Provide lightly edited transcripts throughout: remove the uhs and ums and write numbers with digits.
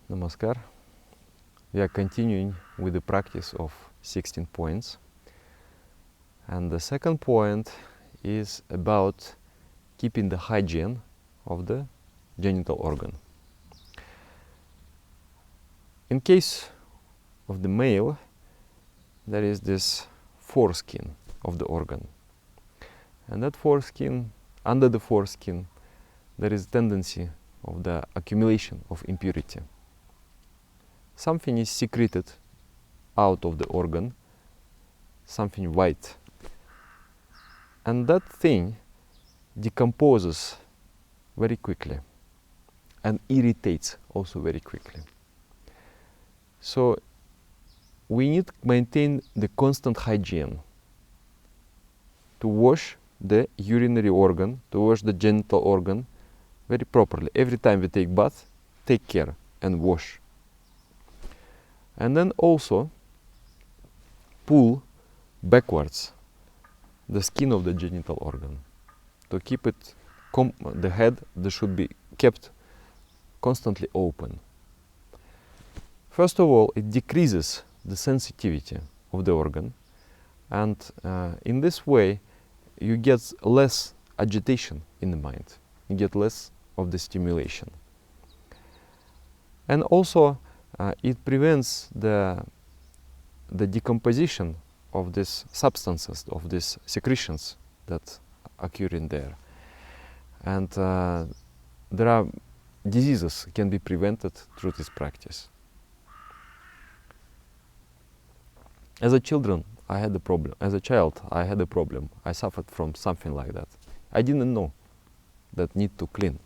Namaskar. We are continuing with the practice of 16 points. And the second point is about keeping the hygiene of the genital organ. In case of the male, there is this foreskin of the organ. And that foreskin, under the foreskin, there is tendency of the accumulation of impurity. Something is secreted out of the organ, something white. And that thing decomposes very quickly and irritates also very quickly. So we need to maintain the constant hygiene to wash the urinary organ, to wash the genital organ very properly. Every time we take bath, take care and wash. And then also pull backwards the skin of the genital organ. To keep it, the head should be kept constantly open. First of all, it decreases the sensitivity of the organ, and in this way you get less agitation in the mind. You get less of the stimulation. And also it prevents the decomposition of these substances, of these secretions that occur in there. And there are diseases can be prevented through this practice. As a child, I had a problem. I suffered from something like that. I didn't know that need to clean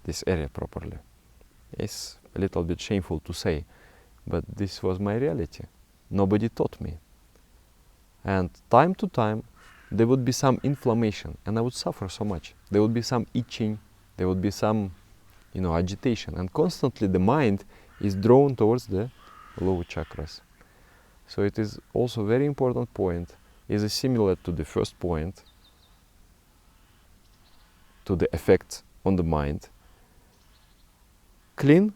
this area properly. It's a little bit shameful to say, but this was my reality. Nobody taught me. And time to time, there would be some inflammation, and I would suffer so much. There would be some itching, there would be some, agitation, and constantly the mind is drawn towards the lower chakras. So it is also a very important point, is similar to the first point, to the effect on the mind. Clean,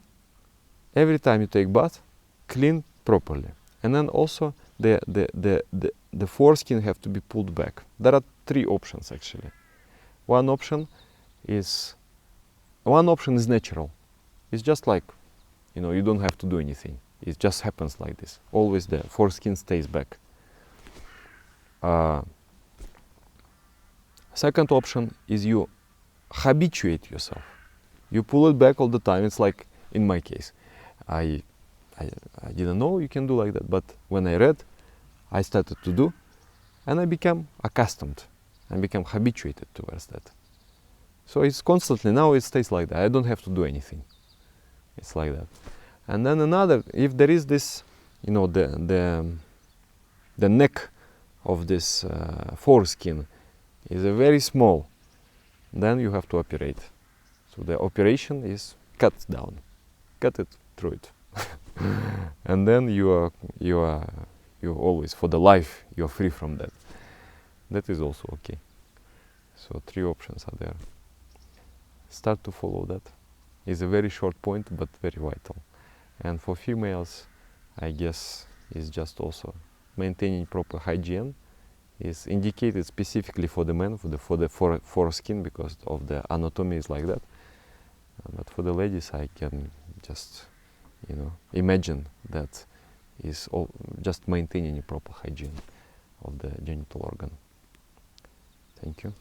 every time you take bath, clean properly. And then also the foreskin have to be pulled back. There are three options actually. One option is natural. It's just like, you don't have to do anything. It just happens like this. Always the foreskin stays back. Second option is you habituate yourself. You pull it back all the time. It's like in my case. I didn't know you can do like that, but when I read, I started to do, and I became accustomed and became habituated towards that. So it's constantly, now it stays like that. I don't have to do anything. It's like that. And then another, if there is this, the neck of this foreskin is a very small, then you have to operate. So the operation is cut it through it. And then you always, for the life, you're free from that. That is also okay. So three options are there. Start to follow that. It's a very short point, but very vital. And for females, I guess, is just also maintaining proper hygiene. Is indicated specifically for the men, for the foreskin, because of the anatomy is like that. But for the ladies, I can just, imagine that is all just maintaining a proper hygiene of the genital organ. Thank you.